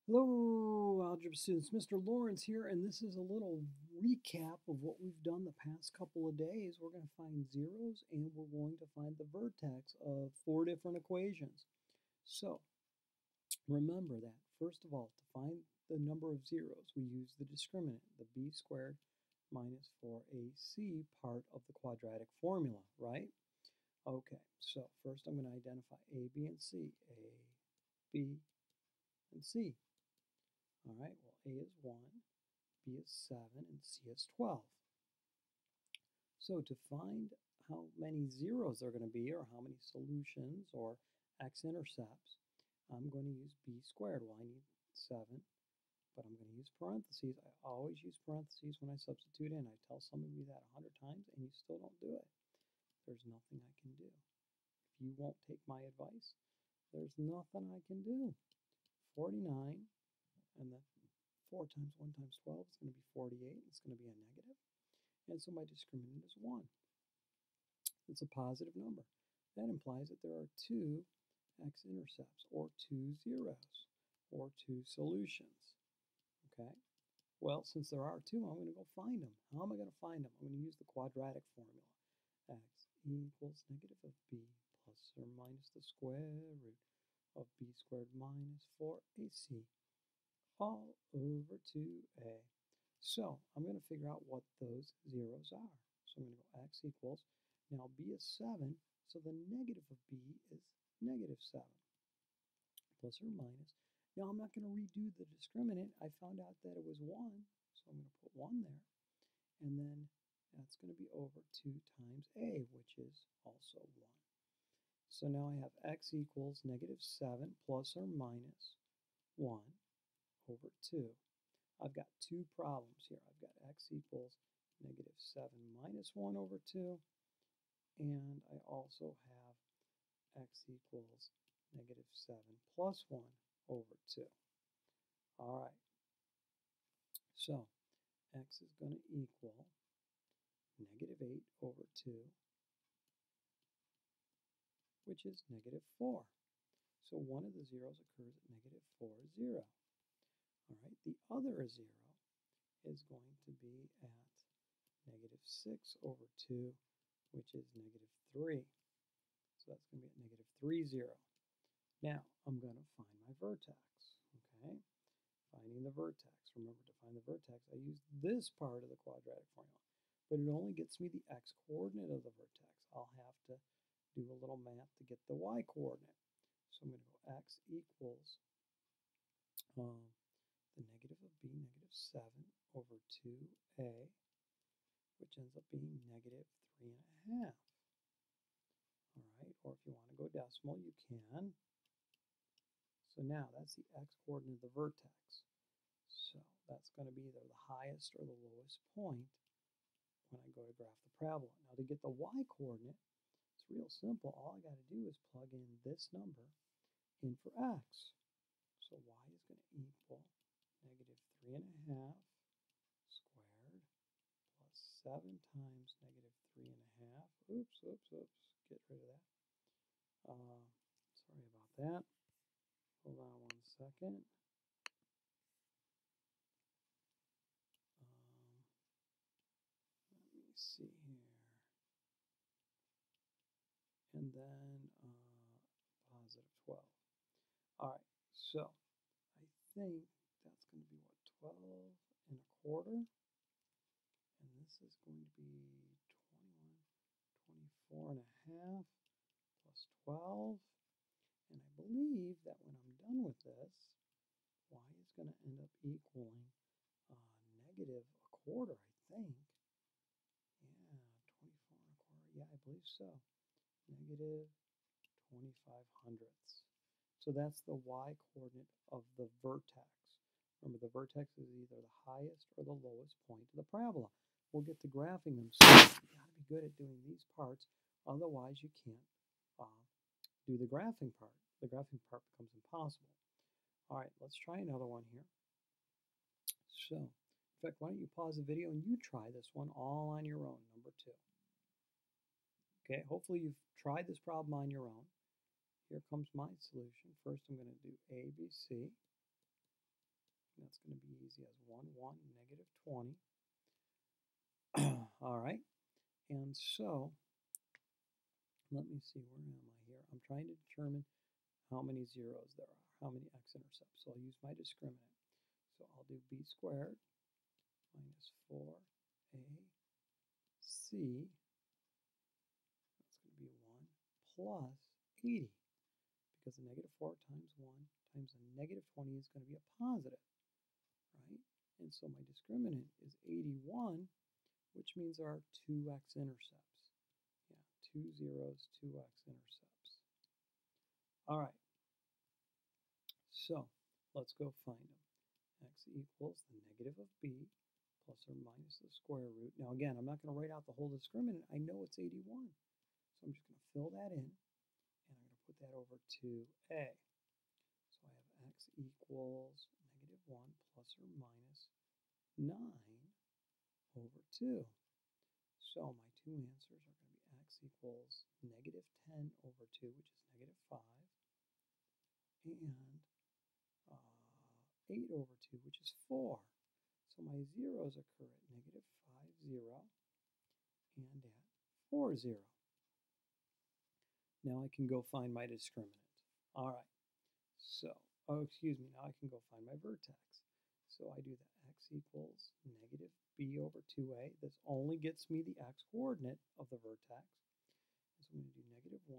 Hello, algebra students. Mr. Lawrence here, and this is a little recap of what we've done the past couple of days. We're going to find zeros, and we're going to find the vertex of 4 different equations. So, remember that, first of all, to find the number of zeros, we use the discriminant, the b squared minus 4ac part of the quadratic formula, right? Okay, so first I'm going to identify a, b, and c. A, b, and c. All right, well, A is 1, B is 7, and C is 12. So to find how many zeros there are going to be, or how many solutions, or x-intercepts, I'm going to use b squared. Well, I need 7, but I'm going to use parentheses. I always use parentheses when I substitute in. I tell some of you that 100 times, and you still don't do it. There's nothing I can do. If you won't take my advice, there's nothing I can do. 49, and then 4 times 1 times 12 is going to be 48. It's going to be a negative. And so my discriminant is 1. It's a positive number. That implies that there are 2 x-intercepts, or 2 zeros, or 2 solutions. Okay? Well, since there are 2, I'm going to go find them. How am I going to find them? I'm going to use the quadratic formula. X equals negative of b plus or minus the square root of b squared minus 4ac all over 2a. So I'm going to figure out what those zeros are. So I'm going to go x equals, now b is 7, so the negative of b is negative 7, plus or minus. Now I'm not going to redo the discriminant. I found out that it was 1, so I'm going to put 1 there. And then that's going to be over 2 times a, which is also 1. So now I have x equals negative 7 plus or minus 1 over 2. I've got 2 problems here. I've got x equals negative 7 minus 1 over 2, and I also have x equals negative 7 plus 1 over 2. All right, so x is going to equal negative 8 over 2, which is negative 4. So one of the zeros occurs at negative 4, 0. All right, the other 0 is going to be at negative 6 over 2, which is negative 3. So that's going to be at negative 3, 0. Now, I'm going to find my vertex, okay? Finding the vertex. Remember, to find the vertex, I use this part of the quadratic formula, but it only gets me the x-coordinate of the vertex. I'll have to do a little math to get the y-coordinate. So I'm going to go x equals the negative of b, negative 7 over 2a, which ends up being negative 3.5. All right, or if you want to go decimal, you can. So now that's the x-coordinate of the vertex. So that's going to be either the highest or the lowest point when I go to graph the parabola. Now to get the y-coordinate, it's real simple. All I got to do is plug in this number in for x. So y is going to equal negative 3.5 squared plus 7 times negative 3.5. Oops, oops, oops. Get rid of that. Sorry about that. Hold on 1 second. Let me see here. And then positive 12. All right, so I think that's going to be what, 12 1/4? And this is going to be 21, 24.5 plus 12. And I believe that when I'm done with this, y is going to end up equaling negative 1/4, I think. Yeah, 24 1/4. Yeah, I believe so. Negative 25 hundredths. So that's the y-coordinate of the vertex. Remember, the vertex is either the highest or the lowest point of the parabola. We'll get to graphing them soon. You got to be good at doing these parts, otherwise you can't do the graphing part. The graphing part becomes impossible. All right, let's try another one here. So, in fact, why don't you pause the video and you try this one all on your own, number 2. Okay, hopefully you've tried this problem on your own. Here comes my solution. First, I'm going to do A, B, C. That's going to be easy as 1, 1, negative 20. All right, and so let me see, where am I here? I'm trying to determine how many zeros there are, how many x-intercepts. So I'll use my discriminant. So I'll do b squared minus 4ac. That's going to be 1 plus 80, because a negative 4 times 1 times a negative 20 is going to be a positive, right? And so my discriminant is 81, which means there are 2 x-intercepts. Yeah, 2 zeros, 2 x-intercepts. All right, so let's go find them. X equals the negative of b plus or minus the square root. Now again, I'm not going to write out the whole discriminant. I know it's 81. So I'm just going to fill that in, and I'm going to put that over to a. So I have x equals negative 1 plus or minus 9 over 2. So my two answers are going to be x equals negative 10 over 2, which is negative 5, and 8 over 2, which is 4. So my zeros occur at negative 5, 0, and at 4, 0. Now I can go find my discriminant. All right, so, now I can go find my vertex. So I do the x equals negative b over 2a. This only gets me the x coordinate of the vertex. So I'm going to do negative 1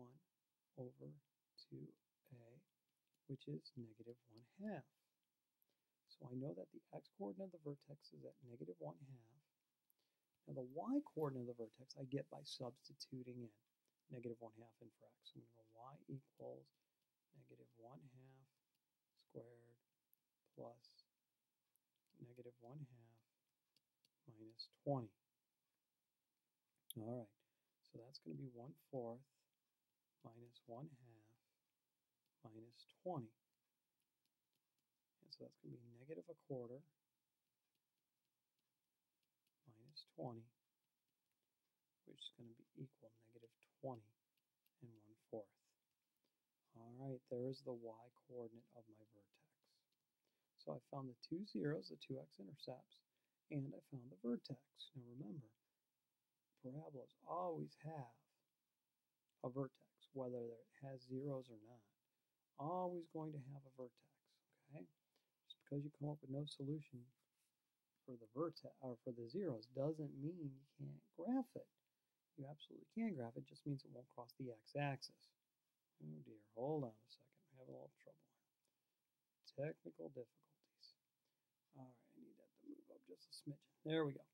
over 2a, which is negative 1/2. So I know that the x coordinate of the vertex is at negative 1/2. Now the y coordinate of the vertex I get by substituting in negative 1/2 in for x. So I'm going to go y equals negative 1/2 squared plus negative 1/2 minus 20. All right, so that's going to be 1/4 minus 1/2 minus 20. And so that's going to be negative 1/4 minus 20, which is going to be equal negative 20 and 1/4. All right, there's the y coordinate of my vertex. So I found the 2 zeros, the 2 x-intercepts, and I found the vertex. Now remember, parabolas always have a vertex, whether it has zeros or not. Always going to have a vertex, okay? Just because you come up with no solution for the vertex or for the zeros doesn't mean you can't graph it. You absolutely can graph it, just means it won't cross the x-axis. Oh dear, hold on a second. I'm having a little trouble here. Technical difficulties. All right, I need that to move up just a smidgen. There we go.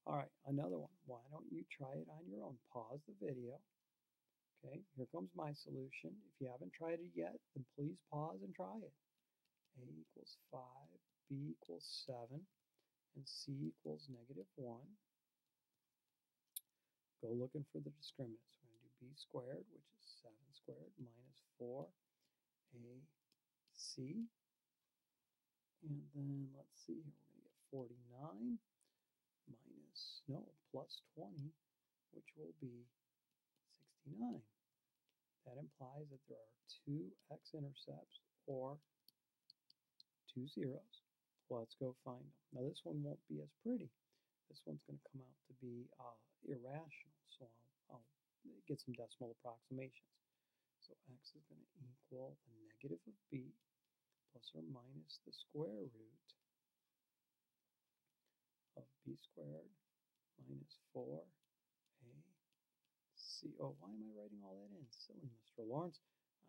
All right, another one. Why don't you try it on your own? Pause the video. Okay, here comes my solution. If you haven't tried it yet, then please pause and try it. A equals 5, b equals 7, and c equals negative 1. Go looking for the discriminant. So we're going to do b squared, which is 7 squared, minus 4ac. And then let's see here, we're going to get 49 plus 20, which will be 69. That implies that there are 2 x-intercepts or 2 zeros. Let's go find them. Now this one won't be as pretty. This one's going to come out to be irrational, so I'll get some decimal approximations. So x is going to equal the negative of b plus or minus the square root of b squared minus 4ac. Oh, why am I writing all that in? Silly Mr. Lawrence.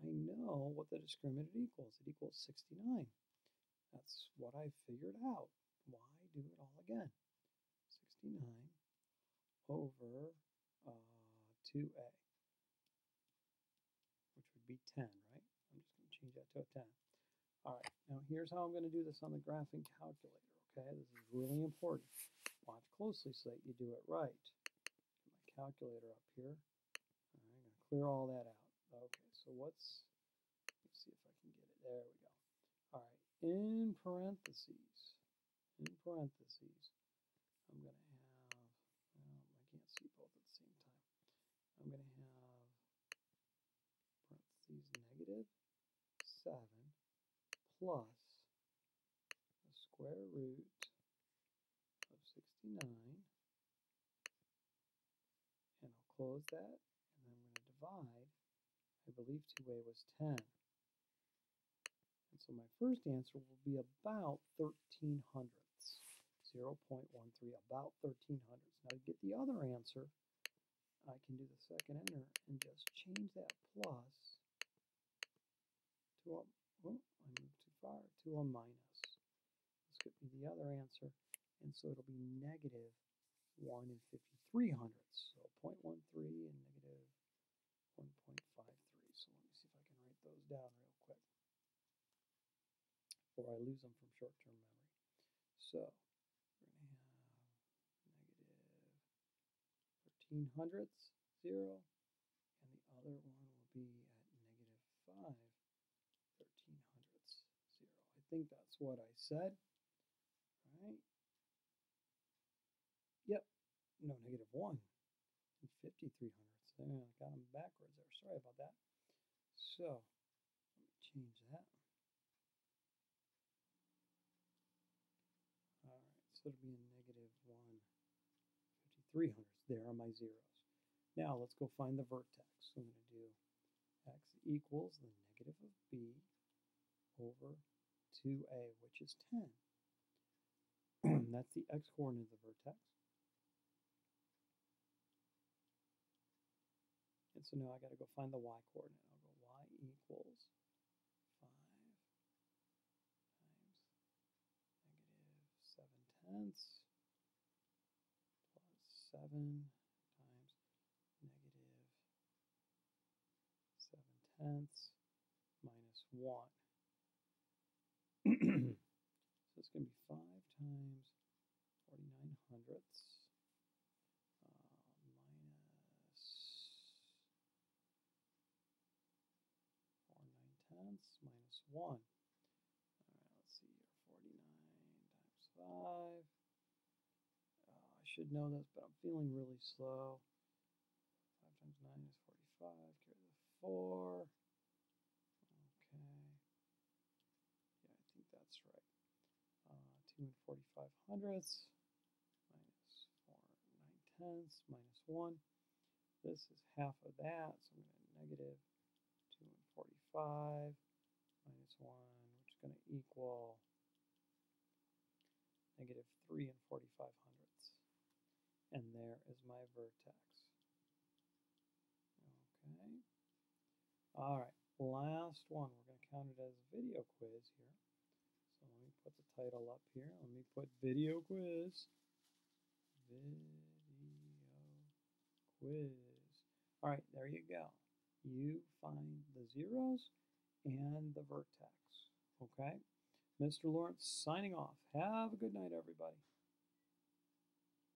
I know what the discriminant equals. It equals 69. That's what I figured out. Why do it all again? 69 over 2a, which would be 10, right? I'm just going to change that to a 10. All right, now here's how I'm going to do this on the graphing calculator, okay? This is really important. Watch closely so that you do it right. Get my calculator up here. All right, I'm going to clear all that out. Okay, so let's see if I can get it. There we go. All right, in parentheses, I'm going to have, well, I can't see both at the same time. I'm going to have parentheses negative 7 plus the square root of 69, and I'll close that, and then I'm going to divide. I believe 2a was 10. And so my first answer will be about 13 hundredths. 0.13, about 13 hundredths. Now to get the other answer, I can do the second enter and just change that plus to a, oh, I moved too far, to a minus. This could be the other answer, and so it'll be negative 1 and 53 hundredths. So 0.13 and negative 1.53. So let me see if I can write those down real quick before I lose them from short-term memory. So we're going to have negative 13 hundredths, 0, and the other one will be at negative 5, 13 hundredths, 0. I think that's what I said, right? Yep, no, negative 1 and 53 hundredths. There, I got them backwards there. Sorry about that. So let me change that. All right, so it'll be a negative 1, 53 hundredths. There are my zeros. Now let's go find the vertex. So I'm going to do x equals the negative of b over 2a, which is 10. That's the x-coordinate of the vertex. And so now I got to go find the y-coordinate. I'll go y equals 5 times negative 7/10 plus 7 times negative 7/10 minus 1. So it's going to be 5 times 49 hundredths minus 4 9/10 minus 1. All right, let's see here. 49 times 5. I should know this, but I'm feeling really slow. 5 times 9 is 45. Carry the 4. Okay. Yeah, I think that's right. 2 and 45 hundredths minus 4 9/10 minus 1. This is half of that, so I'm going to negative 2 and 45 minus 1, which is going to equal negative 3 and 45 hundredths. And there is my vertex. Okay. All right, last one. We're going to count it as a video quiz here. So let me put the title up here. Let me put video quiz. Video quiz. All right, there you go. You find the zeros and the vertex. Okay? Mr. Laurence signing off. Have a good night, everybody.